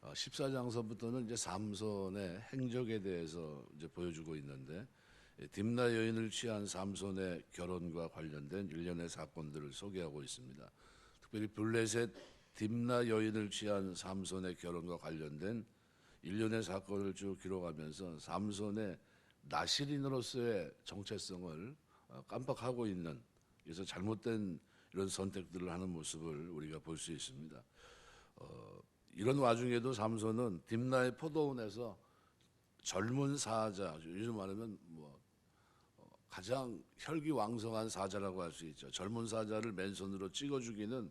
14장서부터는 이제 삼손의 행적에 대해서 이제 보여주고 있는데, 딥나 여인을 취한 삼손의 결혼과 관련된 일련의 사건들을 소개하고 있습니다. 특별히 블레셋 딥나 여인을 취한 삼손의 결혼과 관련된 일련의 사건을 쭉 기록하면서 삼손의 나실인으로서의 정체성을 깜빡하고 있는, 그래서 잘못된 이런 선택들을 하는 모습을 우리가 볼 수 있습니다. 이런 와중에도 삼손은 딥나의 포도원에서 젊은 사자, 요즘 말하면 가장 혈기왕성한 사자라고 할 수 있죠. 젊은 사자를 맨손으로 찍어 죽이는,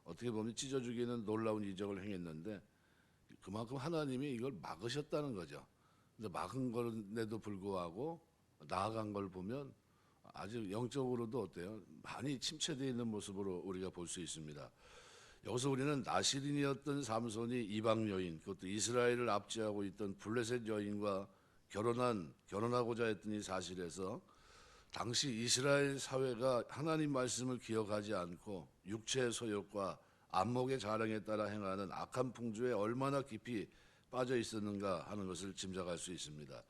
어떻게 보면 찢어 죽이는 놀라운 이적을 행했는데, 그만큼 하나님이 이걸 막으셨다는 거죠. 근데 막은 건데도 불구하고 나아간 걸 보면 아주 영적으로도 어때요? 많이 침체되어 있는 모습으로 우리가 볼 수 있습니다. 여기서 우리는 나실인이었던 삼손이 이방 여인, 그것도 이스라엘을 압제하고 있던 블레셋 여인과 결혼하고자 했던 이 사실에서 당시 이스라엘 사회가 하나님 말씀을 기억하지 않고 육체의 소욕과 안목의 자랑에 따라 행하는 악한 풍조에 얼마나 깊이 빠져 있었는가 하는 것을 짐작할 수 있습니다.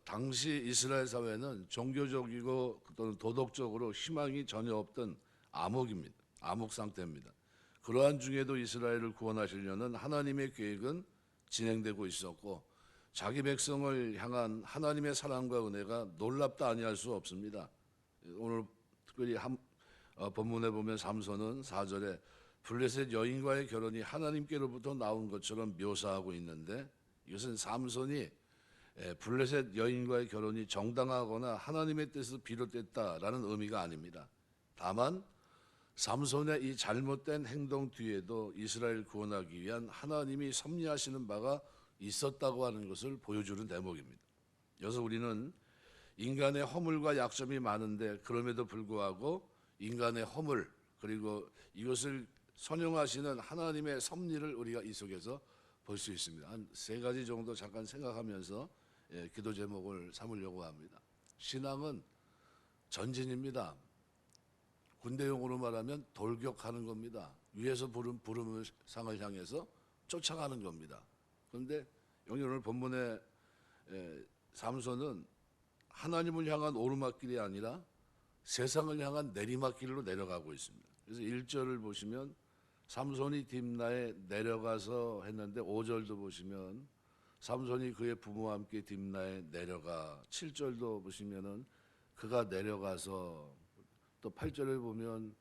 당시 이스라엘 사회는 종교적이고 또는 도덕적으로 희망이 전혀 없던 암흑입니다. 암흑 상태입니다. 그러한 중에도 이스라엘을 구원하시려는 하나님의 계획은 진행되고 있었고, 자기 백성을 향한 하나님의 사랑과 은혜가 놀랍다 아니할 수 없습니다. 오늘 특별히 본문에 보면 삼손은 4절에 블레셋 여인과의 결혼이 하나님께로부터 나온 것처럼 묘사하고 있는데, 이것은 삼손이 블레셋 여인과의 결혼이 정당하거나 하나님의 뜻에서 비롯됐다라는 의미가 아닙니다. 다만 삼손의 이 잘못된 행동 뒤에도 이스라엘 구원하기 위한 하나님이 섭리하시는 바가 있었다고 하는 것을 보여주는 대목입니다. 여기서 우리는 인간의 허물과 약점이 많은데, 그럼에도 불구하고 인간의 허물, 그리고 이것을 선용하시는 하나님의 섭리를 우리가 이 속에서 볼 수 있습니다. 한 3가지 정도 잠깐 생각하면서 기도 제목을 삼으려고 합니다. 신앙은 전진입니다. 군대용어로 말하면 돌격하는 겁니다. 위에서 부름을 상을 향해서 쫓아가는 겁니다. 그런데 오늘 본문의 삼손은 하나님을 향한 오르막길이 아니라 세상을 향한 내리막길로 내려가고 있습니다. 그래서 1절을 보시면 삼손이 딥나에 내려가서 했는데, 5절도 보시면 삼손이 그의 부모와 함께 딥나에 내려가, 7절도 보시면은 그가 내려가서, 또 8절에 보면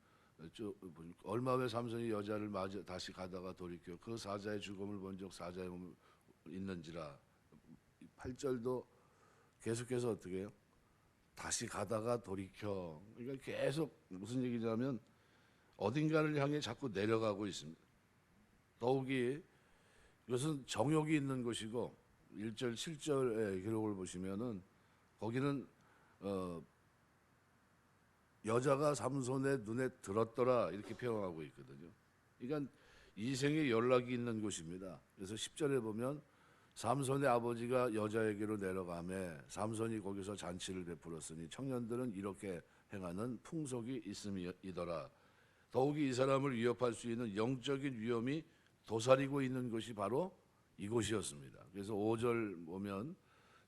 얼마 후에 삼손이 여자를 맞아 다시 가다가 돌이켜 그 사자의 죽음을 본 적 사자의 몸 있는지라. 8절도 계속해서 어떻게 해요? 다시 가다가 돌이켜. 그러니까 계속 무슨 얘기냐면 어딘가를 향해 자꾸 내려가고 있습니다. 더욱이 이것은 정욕이 있는 것이고, 1절 7절의 기록을 보시면은 거기는 여자가 삼손의 눈에 들었더라 이렇게 표현하고 있거든요. 그러니까 이생의 연락이 있는 곳입니다. 그래서 10절에 보면 삼손의 아버지가 여자에게로 내려가매 삼손이 거기서 잔치를 베풀었으니 청년들은 이렇게 행하는 풍속이 있음이더라. 더욱이 이 사람을 위협할 수 있는 영적인 위험이 도사리고 있는 것이 바로 이곳이었습니다. 그래서 5절 보면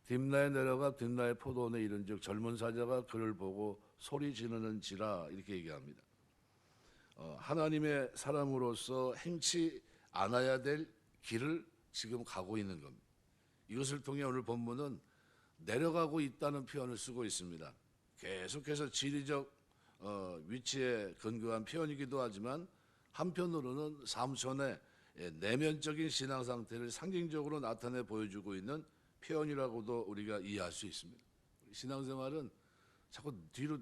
딥나에 내려가 딥나의 포도원에 이른즉 젊은 사자가 그를 보고 소리 지르는지라 이렇게 얘기합니다. 하나님의 사람으로서 행치 않아야 될 길을 지금 가고 있는 겁니다. 이것을 통해 오늘 본문은 내려가고 있다는 표현을 쓰고 있습니다. 계속해서 지리적 위치에 근거한 표현이기도 하지만, 한편으로는 삼손의 내면적인 신앙 상태를 상징적으로 나타내 보여주고 있는 표현이라고도 우리가 이해할 수 있습니다. 신앙생활은 자꾸 뒤로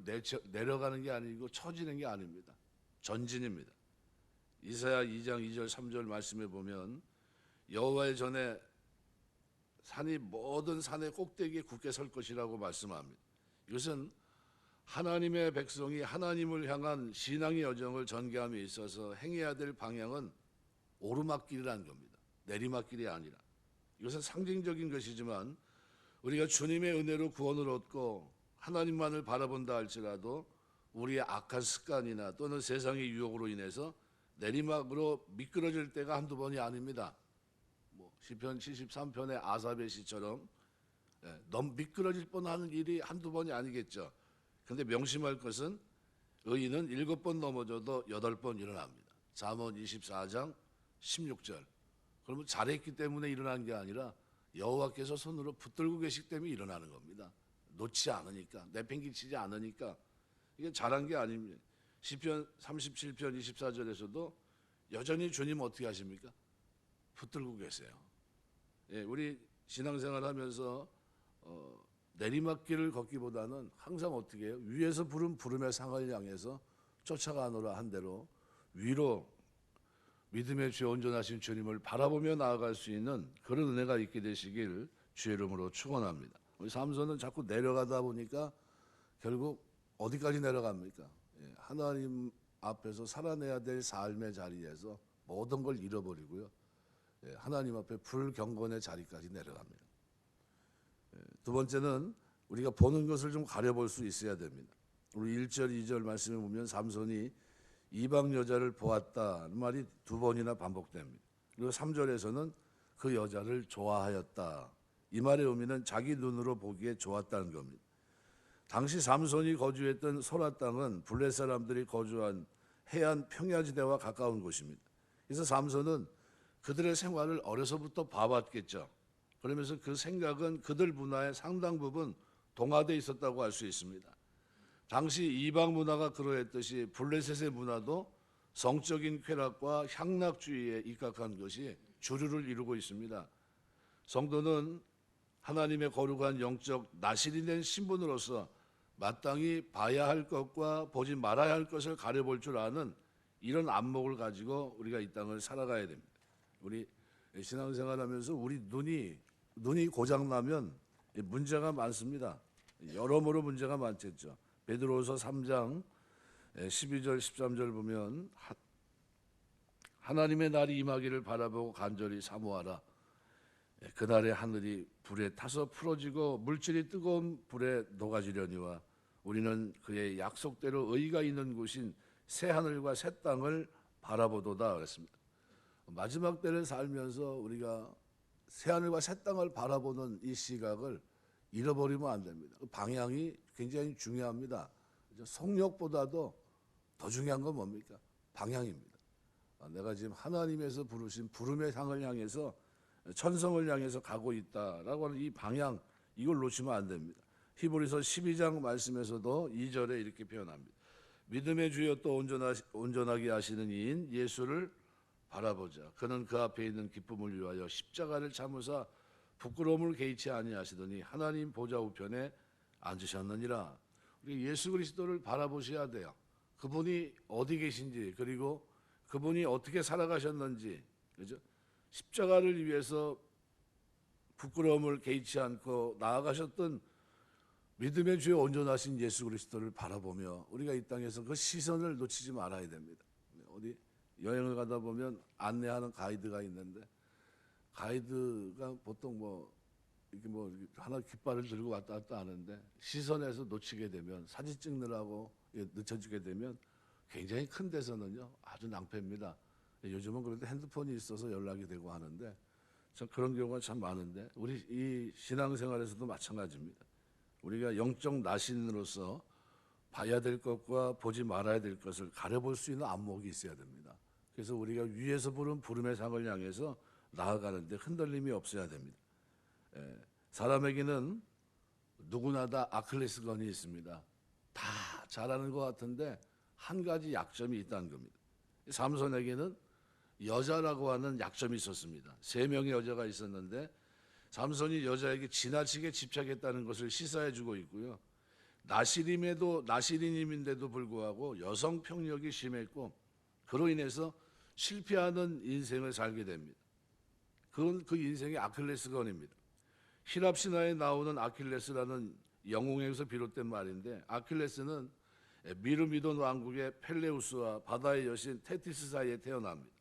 내려가는 게 아니고 처지는 게 아닙니다. 전진입니다. 이사야 2장 2절 3절 말씀에 보면 여호와의 전에 산이 모든 산의 꼭대기에 굳게 설 것이라고 말씀합니다. 이것은 하나님의 백성이 하나님을 향한 신앙의 여정을 전개함에 있어서 행해야 될 방향은 오르막길이라는 겁니다. 내리막길이 아니라. 이것은 상징적인 것이지만 우리가 주님의 은혜로 구원을 얻고 하나님만을 바라본다 할지라도 우리의 악한 습관이나 또는 세상의 유혹으로 인해서 내리막으로 미끄러질 때가 한두 번이 아닙니다. 뭐 시편 73편의 아삽의 시처럼 너무 미끄러질 뻔하는 일이 한두 번이 아니겠죠. 그런데 명심할 것은 의인은 7번 넘어져도 8번 일어납니다. 잠언 24장 16절. 그러면 잘했기 때문에 일어난 게 아니라 여호와께서 손으로 붙들고 계시기 때문에 일어나는 겁니다. 놓지 않으니까, 내팽개치지 않으니까. 이게 잘한 게 아닙니다. 시편 37편 24절에서도 여전히 주님 어떻게 하십니까? 붙들고 계세요. 예, 우리 신앙생활 하면서 내리막길을 걷기보다는 항상 어떻게 해요? 위에서 부른 부름의 상을 향해서 쫓아가노라 한 대로 위로 믿음의 주에 온전하신 주님을 바라보며 나아갈 수 있는 그런 은혜가 있게 되시길 주의 이름으로 축원합니다. 우리 삼손은 자꾸 내려가다 보니까 결국 어디까지 내려갑니까? 예, 하나님 앞에서 살아내야 될 삶의 자리에서 모든 걸 잃어버리고요. 예, 하나님 앞에 불경건의 자리까지 내려갑니다. 예, 두 번째는 우리가 보는 것을 좀 가려볼 수 있어야 됩니다. 우리 1절, 2절 말씀에 보면 삼손이 이방 여자를 보았다는 말이 2번이나 반복됩니다. 그리고 3절에서는 그 여자를 좋아하였다. 이 말의 의미는 자기 눈으로 보기에 좋았다는 겁니다. 당시 삼손이 거주했던 소라 땅은 블레 사람들이 거주한 해안 평야지대와 가까운 곳입니다. 그래서 삼손은 그들의 생활을 어려서부터 봐왔겠죠. 그러면서 그 생각은 그들 문화의 상당 부분 동화되어 있었다고 할 수 있습니다. 당시 이방 문화가 그러했듯이 블레셋의 문화도 성적인 쾌락과 향락주의에 입각한 것이 주류를 이루고 있습니다. 성도는 하나님의 거룩한 영적 나실이 된 신분으로서 마땅히 봐야 할 것과 보지 말아야 할 것을 가려볼 줄 아는 이런 안목을 가지고 우리가 이 땅을 살아가야 됩니다. 우리 신앙생활하면서 우리 눈이 고장나면 문제가 많습니다. 여러모로 문제가 많겠죠. 베드로후서 3장 12절 13절 보면 하나님의 날이 임하기를 바라보고 간절히 사모하라. 그날의 하늘이 불에 타서 풀어지고 물질이 뜨거운 불에 녹아지려니와 우리는 그의 약속대로 의가 있는 곳인 새 하늘과 새 땅을 바라보도다 그랬습니다. 마지막 때를 살면서 우리가 새 하늘과 새 땅을 바라보는 이 시각을 잃어버리면 안 됩니다. 그 방향이 굉장히 중요합니다. 속력보다도 더 중요한 건 뭡니까? 방향입니다. 내가 지금 하나님에서 부르신 부름의 상을 향해서 천성을 향해서 가고 있다라고 하는 이 방향, 이걸 놓치면 안 됩니다. 히브리서 12장 말씀에서도 2절에 이렇게 표현합니다. 믿음의 주여 또 온전하게 하시는 이인 예수를 바라보자. 그는 그 앞에 있는 기쁨을 위하여 십자가를 참으사 부끄러움을 개의치 아니하시더니 하나님 보좌 우편에 앉으셨느니라. 우리 예수 그리스도를 바라보셔야 돼요. 그분이 어디 계신지, 그리고 그분이 어떻게 살아가셨는지, 그죠? 십자가를 위해서 부끄러움을 개의치 않고 나아가셨던 믿음의 주에 온전하신 예수 그리스도를 바라보며 우리가 이 땅에서 그 시선을 놓치지 말아야 됩니다. 어디 여행을 가다 보면 안내하는 가이드가 있는데 가이드가 보통 이렇게 하나 깃발을 들고 왔다 갔다 하는데 시선에서 놓치게 되면 사진 찍느라고 늦춰지게 되면 굉장히 큰 데서는요 아주 낭패입니다. 요즘은 그래도 핸드폰이 있어서 연락이 되고 하는데 참 그런 경우가 참 많은데 우리 이 신앙생활에서도 마찬가지입니다. 우리가 영적 나신으로서 봐야 될 것과 보지 말아야 될 것을 가려볼 수 있는 안목이 있어야 됩니다. 그래서 우리가 위에서 부른 부름의 상을 향해서 나아가는데 흔들림이 없어야 됩니다. 사람에게는 누구나 다 아킬레스건이 있습니다. 다 잘하는 것 같은데 한 가지 약점이 있다는 겁니다. 삼손에게는 여자라고 하는 약점이 있었습니다. 3명의 여자가 있었는데 삼손이 여자에게 지나치게 집착했다는 것을 시사해주고 있고요. 나시린임인데도 불구하고 여성 폭력이 심했고 그로 인해서 실패하는 인생을 살게 됩니다. 그건 그 인생의 아킬레스건입니다. 히랍 신화에 나오는 아킬레스라는 영웅에서 비롯된 말인데 아킬레스는 미르미돈 왕국의 펠레우스와 바다의 여신 테티스 사이에 태어납니다.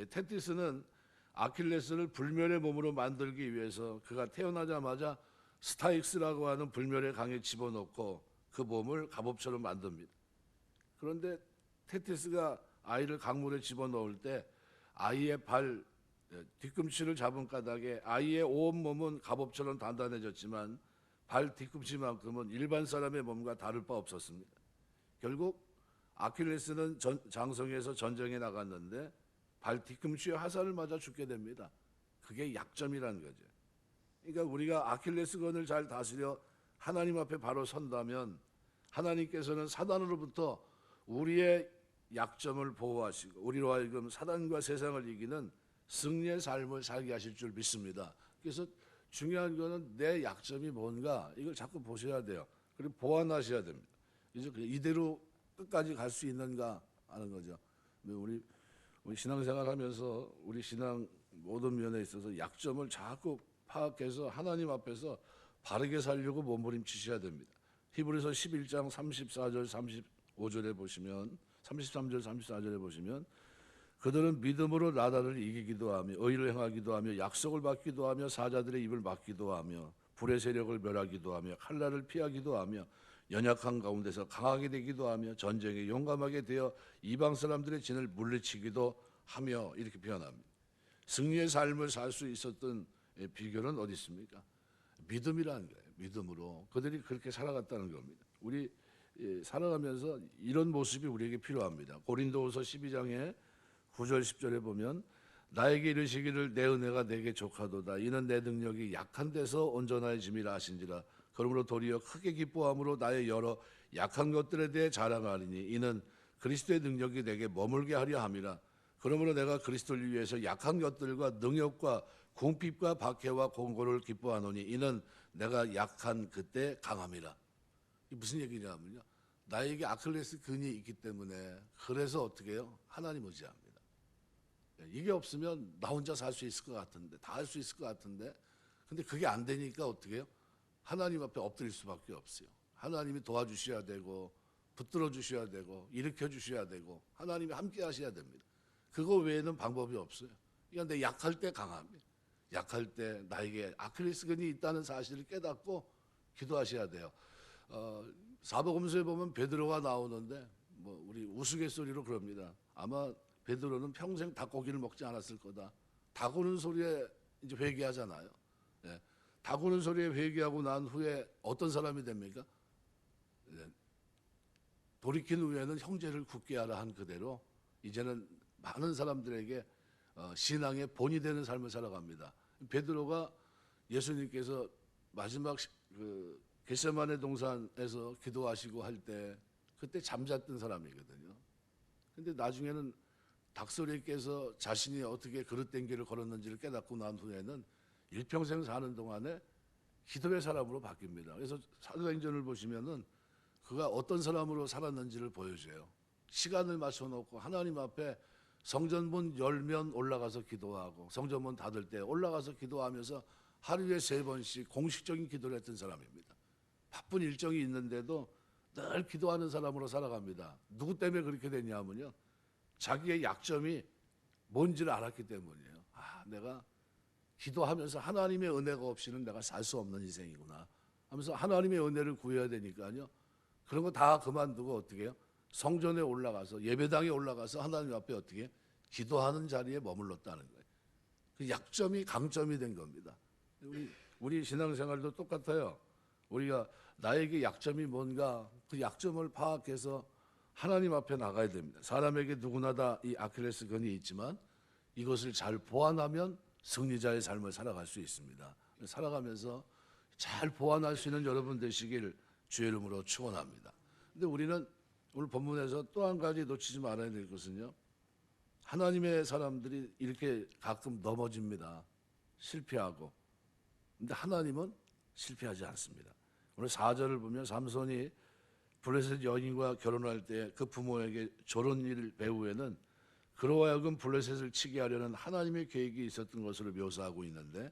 테티스는 아킬레스를 불멸의 몸으로 만들기 위해서 그가 태어나자마자 스타익스라고 하는 불멸의 강에 집어넣고 그 몸을 갑옷처럼 만듭니다. 그런데 테티스가 아이를 강물에 집어넣을 때 아이의 발 뒤꿈치를 잡은 까닭에 아이의 온 몸은 갑옷처럼 단단해졌지만 발 뒤꿈치만큼은 일반 사람의 몸과 다를 바 없었습니다. 결국 아킬레스는 장성에서 전쟁에 나갔는데 발 뒤꿈치에 화살을 맞아 죽게 됩니다. 그게 약점이라는 거죠. 그러니까 우리가 아킬레스건을 잘 다스려 하나님 앞에 바로 선다면 하나님께서는 사단으로부터 우리의 약점을 보호하시고 우리로 하여금 사단과 세상을 이기는 승리의 삶을 살게 하실 줄 믿습니다. 그래서 중요한 거는 내 약점이 뭔가 이걸 자꾸 보셔야 돼요. 그리고 보완하셔야 됩니다. 그래서 이대로 끝까지 갈 수 있는가 하는 거죠. 우리 신앙생활하면서 우리 신앙 모든 면에 있어서 약점을 자꾸 파악해서 하나님 앞에서 바르게 살려고 몸부림치셔야 됩니다. 히브리서 11장 34절 35절에 보시면 33절 34절에 보시면 그들은 믿음으로 나다를 이기기도 하며 의를 행하기도 하며 약속을 받기도 하며 사자들의 입을 막기도 하며 불의 세력을 멸하기도 하며 칼날을 피하기도 하며 연약한 가운데서 강하게 되기도 하며 전쟁에 용감하게 되어 이방 사람들의 진을 물리치기도 하며 이렇게 표현합니다. 승리의 삶을 살 수 있었던 비결은 어디 있습니까? 믿음이라는 거예요. 믿음으로 그들이 그렇게 살아갔다는 겁니다. 우리 살아가면서 이런 모습이 우리에게 필요합니다. 고린도후서 12장에 9절 10절에 보면 나에게 이르시기를 내 은혜가 내게 족하도다. 이는 내 능력이 약한 데서 온전해짐이라 하신지라. 그러므로 도리어 크게 기뻐함으로 나의 여러 약한 것들에 대해 자랑하리니 이는 그리스도의 능력이 내게 머물게 하려 함이라. 그러므로 내가 그리스도를 위해서 약한 것들과 능력과 궁핍과 박해와 공고를 기뻐하노니 이는 내가 약한 그때 강함이라. 이 무슨 얘기냐면요. 나에게 아킬레스 근이 있기 때문에 그래서 어떻게 해요? 하나님 의지합니다. 이게 없으면 나 혼자 살 수 있을 것 같은데 다 할 수 있을 것 같은데 근데 그게 안 되니까 어떻게 해요? 하나님 앞에 엎드릴 수밖에 없어요. 하나님이 도와주셔야 되고 붙들어 주셔야 되고 일으켜 주셔야 되고 하나님이 함께 하셔야 됩니다. 그거 외에는 방법이 없어요. 그러니까 내 약할 때 강합니다. 약할 때 나에게 아킬레스건이 있다는 사실을 깨닫고 기도하셔야 돼요. 사복음서에 보면 베드로가 나오는데 우리 우스갯소리로 그럽니다. 아마 베드로는 평생 닭고기를 먹지 않았을 거다. 닭 우는 소리에 이제 회개하잖아요. 예. 닭 우는 소리에 회개하고 난 후에 어떤 사람이 됩니까? 예. 돌이킨 후에는 형제를 굳게 하라 한 그대로 이제는 많은 사람들에게 신앙의 본이 되는 삶을 살아갑니다. 베드로가 예수님께서 마지막 겟세마네 동산에서 기도하시고 할 때 그때 잠잤던 사람이거든요. 근데 나중에는 닭소리에 깨서 자신이 어떻게 그릇된 길을 걸었는지를 깨닫고 난 후에는 일평생 사는 동안에 기도의 사람으로 바뀝니다. 그래서 사도행전을 보시면은 그가 어떤 사람으로 살았는지를 보여줘요. 시간을 맞춰놓고 하나님 앞에 성전문 열면 올라가서 기도하고 성전문 닫을 때 올라가서 기도하면서 하루에 3번씩 공식적인 기도를 했던 사람입니다. 바쁜 일정이 있는데도 늘 기도하는 사람으로 살아갑니다. 누구 때문에 그렇게 됐냐면요. 자기의 약점이 뭔지를 알았기 때문이에요. 내가 기도하면서 하나님의 은혜가 없이는 내가 살 수 없는 인생이구나 하면서 하나님의 은혜를 구해야 되니까요. 그런 거 다 그만두고 어떻게 해요? 성전에 올라가서 예배당에 올라가서 하나님 앞에 어떻게 기도하는 자리에 머물렀다는 거예요. 그 약점이 강점이 된 겁니다. 우리 신앙생활도 똑같아요. 우리가 나에게 약점이 뭔가 그 약점을 파악해서 하나님 앞에 나가야 됩니다. 사람에게 누구나 다 이 아킬레스건이 있지만 이것을 잘 보완하면 승리자의 삶을 살아갈 수 있습니다. 살아가면서 잘 보완할 수 있는 여러분 되시길 주의 이름으로 축원합니다. 근데 우리는 오늘 본문에서 또 한 가지 놓치지 말아야 될 것은요. 하나님의 사람들이 이렇게 가끔 넘어집니다. 실패하고. 근데 하나님은 실패하지 않습니다. 오늘 4절을 보면 삼손이 블레셋 여인과 결혼할 때 그 부모에게 저런 일을 배후에는 그로 하여금 블레셋을 치게 하려는 하나님의 계획이 있었던 것으로 묘사하고 있는데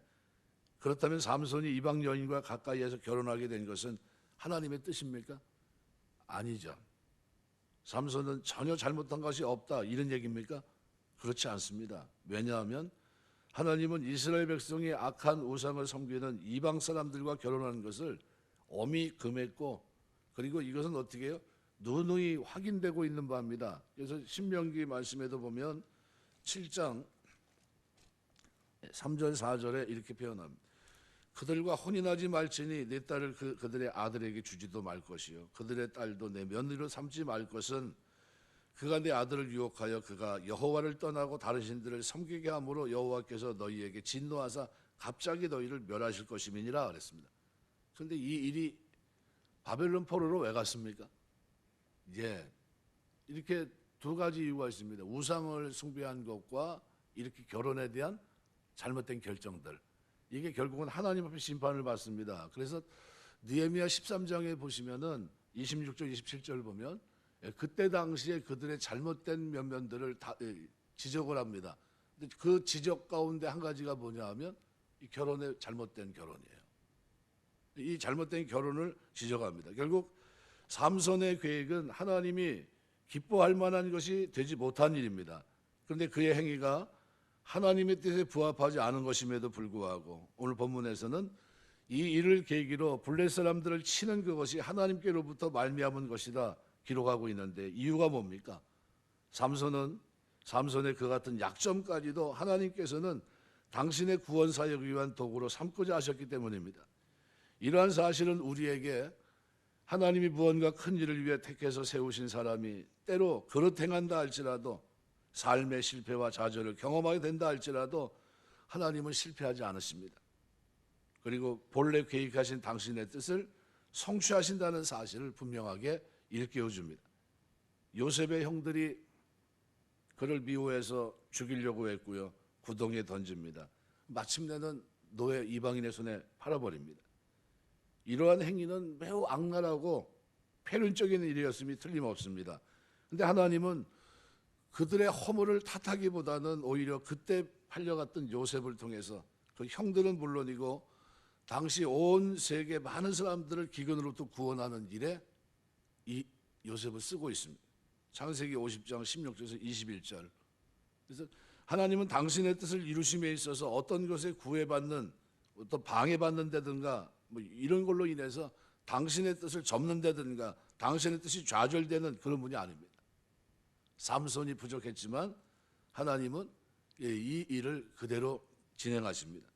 그렇다면 삼손이 이방 여인과 가까이에서 결혼하게 된 것은 하나님의 뜻입니까? 아니죠. 삼손은 전혀 잘못한 것이 없다 이런 얘기입니까? 그렇지 않습니다. 왜냐하면 하나님은 이스라엘 백성이 악한 우상을 섬기는 이방 사람들과 결혼하는 것을 엄히 금했고 그리고 이것은 어떻게 해요? 누누이 확인되고 있는 바입니다. 그래서 신명기 말씀에도 보면 7장 3절 4절에 이렇게 표현합니다. 그들과 혼인하지 말지니 내 딸을 그들의 아들에게 주지도 말 것이요 그들의 딸도 내 며느리로 삼지 말 것은 그가 내 아들을 유혹하여 그가 여호와를 떠나고 다른 신들을 섬기게 함으로 여호와께서 너희에게 진노하사 갑자기 너희를 멸하실 것임이니라 그랬습니다. 그런데 이 일이 바벨론 포로로 왜 갔습니까? 예, 이렇게 두 가지 이유가 있습니다. 우상을 숭배한 것과 이렇게 결혼에 대한 잘못된 결정들. 이게 결국은 하나님 앞에 심판을 받습니다. 그래서 느헤미야 13장에 보시면은 26절 27절 보면 그때 당시에 그들의 잘못된 면면들을 다 지적을 합니다. 근데 그 지적 가운데 한 가지가 뭐냐 하면 이 결혼의 잘못된 결혼이에요. 이 잘못된 결혼을 지적합니다. 결국 삼손의 계획은 하나님이 기뻐할 만한 것이 되지 못한 일입니다. 그런데 그의 행위가 하나님의 뜻에 부합하지 않은 것임에도 불구하고 오늘 본문에서는 이 일을 계기로 블레 사람들을 치는 그것이 하나님께로부터 말미암은 것이다 기록하고 있는데 이유가 뭡니까? 삼손의 그 같은 약점까지도 하나님께서는 당신의 구원 사역을 위한 도구로 삼고자 하셨기 때문입니다. 이러한 사실은 우리에게 하나님이 무언가 큰 일을 위해 택해서 세우신 사람이 때로 그릇 행한다 할지라도 삶의 실패와 좌절을 경험하게 된다 할지라도 하나님은 실패하지 않으십니다. 그리고 본래 계획하신 당신의 뜻을 성취하신다는 사실을 분명하게 일깨워 줍니다. 요셉의 형들이 그를 미워해서 죽이려고 했고요. 구덩이에 던집니다. 마침내는 노예 이방인의 손에 팔아버립니다. 이러한 행위는 매우 악랄하고 폐륜적인 일이었음이 틀림없습니다. 그런데 하나님은 그들의 허물을 탓하기보다는 오히려 그때 팔려갔던 요셉을 통해서 그 형들은 물론이고 당시 온 세계 많은 사람들을 기근으로부터 구원하는 일에 이 요셉을 쓰고 있습니다. 창세기 50장 16절에서 21절. 그래서 하나님은 당신의 뜻을 이루심에 있어서 어떤 것에 구애받는 어떤 방해받는 데든가 뭐 이런 걸로 인해서 당신의 뜻을 접는 데든가 당신의 뜻이 좌절되는 그런 분이 아닙니다. 삼손이 부족했지만 하나님은 이 일을 그대로 진행하십니다.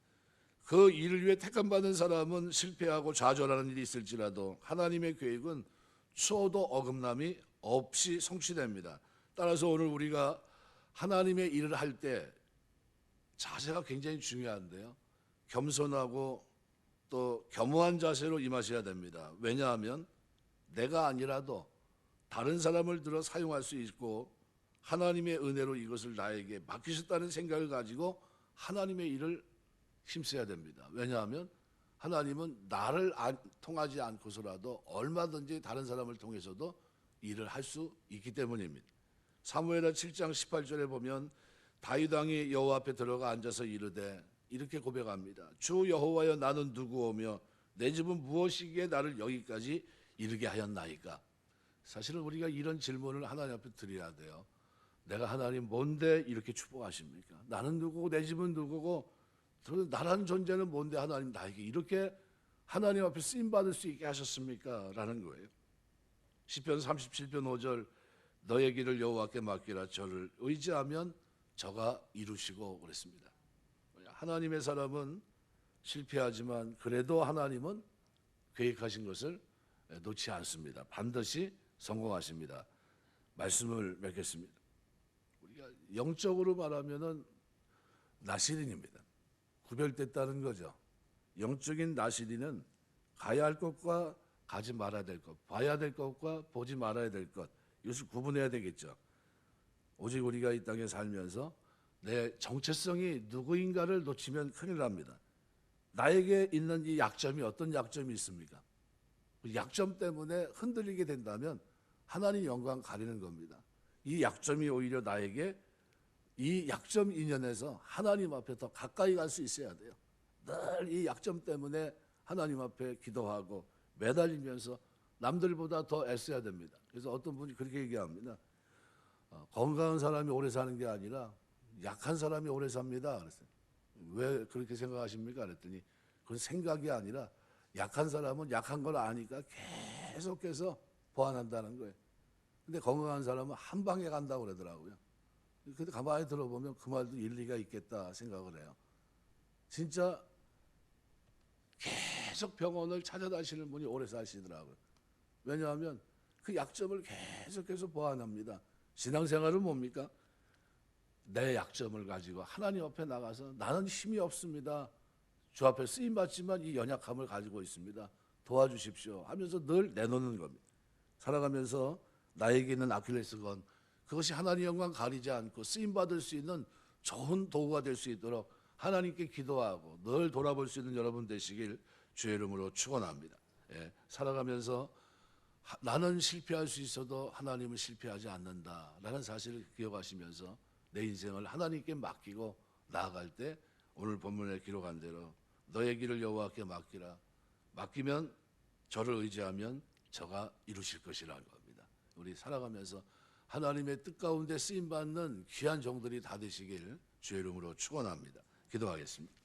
그 일을 위해 택함받은 사람은 실패하고 좌절하는 일이 있을지라도 하나님의 계획은 추호도 어긋남이 없이 성취됩니다. 따라서 오늘 우리가 하나님의 일을 할 때 자세가 굉장히 중요한데요. 겸손하고 또 겸허한 자세로 임하셔야 됩니다. 왜냐하면 내가 아니라도 다른 사람을 들어 사용할 수 있고 하나님의 은혜로 이것을 나에게 맡기셨다는 생각을 가지고 하나님의 일을 힘써야 됩니다. 왜냐하면 하나님은 나를 통하지 않고서라도 얼마든지 다른 사람을 통해서도 일을 할 수 있기 때문입니다. 사무엘하 7장 18절에 보면 다윗 왕이 여호와 앞에 들어가 앉아서 이르되 이렇게 고백합니다. 주 여호와여 나는 누구오며 내 집은 무엇이기에 나를 여기까지 이르게 하였나이까. 사실은 우리가 이런 질문을 하나님 앞에 드려야 돼요. 내가 하나님 뭔데 이렇게 축복하십니까? 나는 누구고 내 집은 누구고 나라는 존재는 뭔데 하나님 나에게 이렇게 하나님 앞에 쓰임받을 수 있게 하셨습니까? 라는 거예요. 시편 37편 5절 너의 길을 여호와께 맡기라 저를 의지하면 저가 이루시고 그랬습니다. 하나님의 사람은 실패하지만 그래도 하나님은 계획하신 것을 놓지 않습니다. 반드시 성공하십니다. 말씀을 맺겠습니다. 우리가 영적으로 말하면은 나시린입니다. 구별됐다는 거죠. 영적인 나시린은 가야 할 것과 가지 말아야 될 것, 봐야 될 것과 보지 말아야 될 것, 이것을 구분해야 되겠죠. 오직 우리가 이 땅에 살면서 내 정체성이 누구인가를 놓치면 큰일 납니다. 나에게 있는 이 약점이 어떤 약점이 있습니까? 그 약점 때문에 흔들리게 된다면 하나님 영광 가리는 겁니다. 이 약점이 오히려 나에게 이 약점 인연에서 하나님 앞에 더 가까이 갈 수 있어야 돼요. 늘 이 약점 때문에 하나님 앞에 기도하고 매달리면서 남들보다 더 애써야 됩니다. 그래서 어떤 분이 그렇게 얘기합니다. 건강한 사람이 오래 사는 게 아니라 약한 사람이 오래 삽니다. 그랬어요. 왜 그렇게 생각하십니까? 그랬더니 그건 생각이 아니라 약한 사람은 약한 걸 아니까 계속해서 보완한다는 거예요. 근데 건강한 사람은 한 방에 간다고 그러더라고요. 근데 가만히 들어보면 그 말도 일리가 있겠다 생각을 해요. 진짜 계속 병원을 찾아다니시는 분이 오래 사시더라고요. 왜냐하면 그 약점을 계속해서 보완합니다. 신앙생활은 뭡니까? 내 약점을 가지고 하나님 앞에 나가서 나는 힘이 없습니다. 주 앞에 쓰임 받지만 이 연약함을 가지고 있습니다. 도와주십시오 하면서 늘 내놓는 겁니다. 살아가면서 나에게 있는 아킬레스건, 그것이 하나님 영광 가리지 않고 쓰임 받을 수 있는 좋은 도구가 될 수 있도록 하나님께 기도하고 늘 돌아볼 수 있는 여러분 되시길 주의 이름으로 축원합니다. 예, 살아가면서 나는 실패할 수 있어도 하나님은 실패하지 않는다라는 사실을 기억하시면서 내 인생을 하나님께 맡기고 나아갈 때 오늘 본문에 기록한 대로 너의 길을 여호와께 맡기라. 맡기면 저를 의지하면 저가 이루실 것이라는 겁니다. 우리 살아가면서 하나님의 뜻 가운데 쓰임 받는 귀한 종들이 다 되시길 주의 이름으로 축원합니다. 기도하겠습니다.